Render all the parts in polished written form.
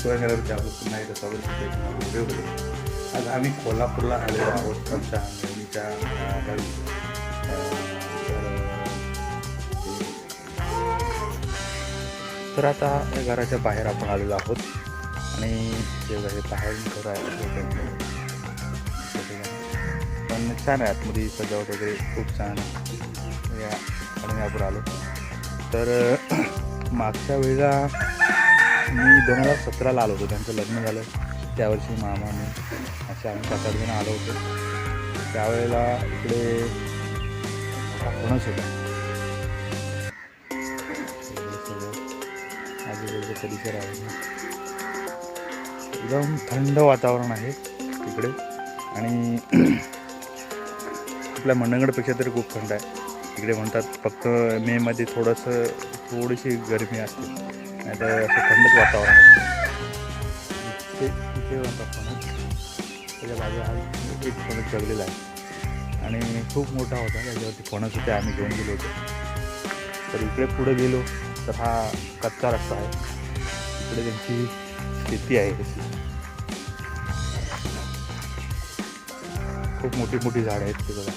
विश्वास करायला आपण पुन्हा एकदा स्वागत करतो एक व्हिडिओ होतो. आज आम्ही कोल्हापूरला आलेलो आहोत आमच्या नेहमीच्या गावी. तर आता या घराच्या बाहेर आपण आलेलो आहोत आणि हे बाहेर घर आहे पण छान आहे. आतमध्ये सजावट वगैरे खूप छान आहे. या आणि आपण आलो तर मागच्या वेळेला मी 2017ला आलो होतो. त्यांचं लग्न झालं त्यावर्षी मामा मी असे आम्ही 7-8 जण आलो होतो. त्यावेळेला इकडे फणस होता. आजूबाजूचा परिसर आहे एकदम थंड वातावरण आहे इकडे आणि आपल्या मंडणगडपेक्षा तरी खूप थंड आहे. इकडे म्हणतात फक्त मेमध्ये थोडीशी गरमी असते नाही तर असं थंडच वातावरण असते. इथे म्हणतात फणस त्याच्या बाजूला हा एक फणस जगलेला आहे आणि खूप मोठा होता. त्याच्यावरती फणस होते. आम्ही घेऊन गेलो होतो. तर इकडे पुढे गेलो तर हा कच्चा रस्ता आहे. इकडे त्यांची शेती आहे तशी खूप मोठी मोठी झाडं आहेत ते बघा.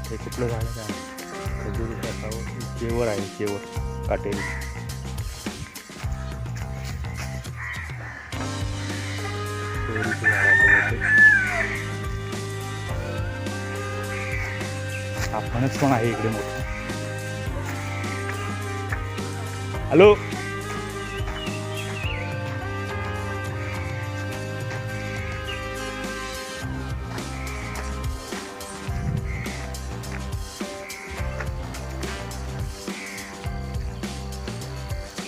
हे कुठलं झाड आहे काय खजूर असावं. केवर आहे केवर काटेरी. हा फणस पण आहे इकडे मोठा. हॅलो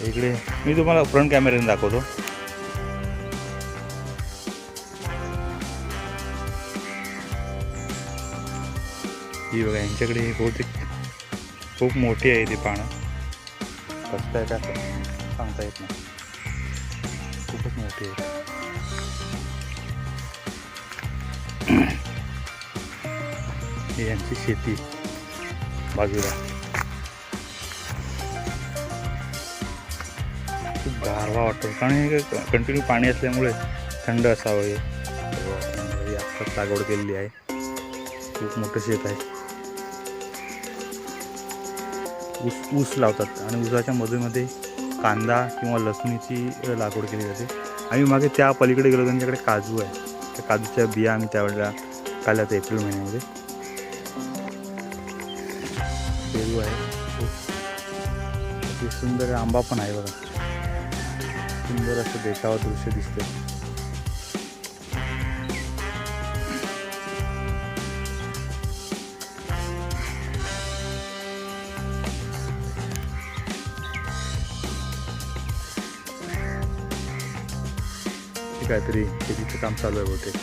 इकडे मी तुम्हाला फ्रंट कॅमेऱ्याने दाखवतो. ही बघा यांच्याकडे बहुतेक खूप मोठी आहे ती पानं. कसं आहे का सांगता येत नाही. खूपच मोठी आहे. ही यांची शेती बाजूला खूप गारवा वाटतो कारण हे कंटिन्यू पाणी असल्यामुळे थंड असावं. हे आत्ताच लागवड केलेली आहे. खूप मोठं शेत आहे. ऊस लावतात आणि ऊसाच्या मध्ये कांदा किंवा लसणीची लागवड केली जाते. आम्ही मागे त्या पलीकडे गेलो त्यांच्याकडे काजू आहे. त्या काजूच्या बिया आम्ही त्यावेळेला काढल्या होत्या एप्रिल महिन्यामध्ये. पेरू आहे खूप सुंदर. आंबा पण आहे बघा. सुंदर असं देखावा दृश्य दिसतं. काहीतरी शेतीचं काम चालू आहे बहुतेक.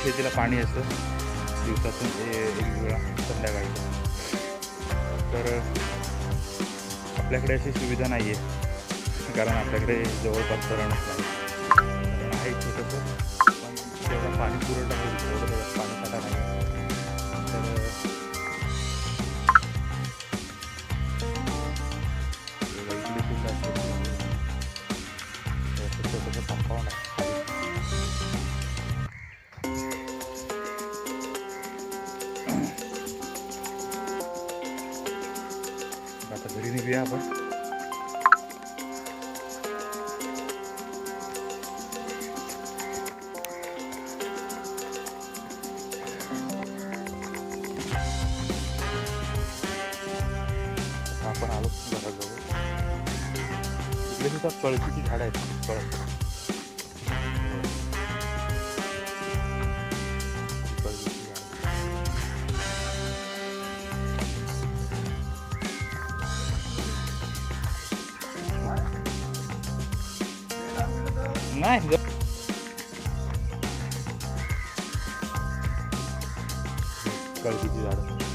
शेतीला पाणी असतं दिवसातून एक वेळा संध्याकाळी. तर आपल्याकडे अशी सुविधा नाही आहे कारण आपल्याकडे जवळपास धरणच नाही. आहे छोटंसं पण तेवढा पाणी पुरवठा होईल तेवढं पाणी साठा नाही. तर छोटंसं कंपाऊंड आहे. आता घरी निघूया आपण. आपण आलो घराजवळ. इकडे सुद्धा कळशीची झाडं आहेत. कळस नाही कळकीची झाडं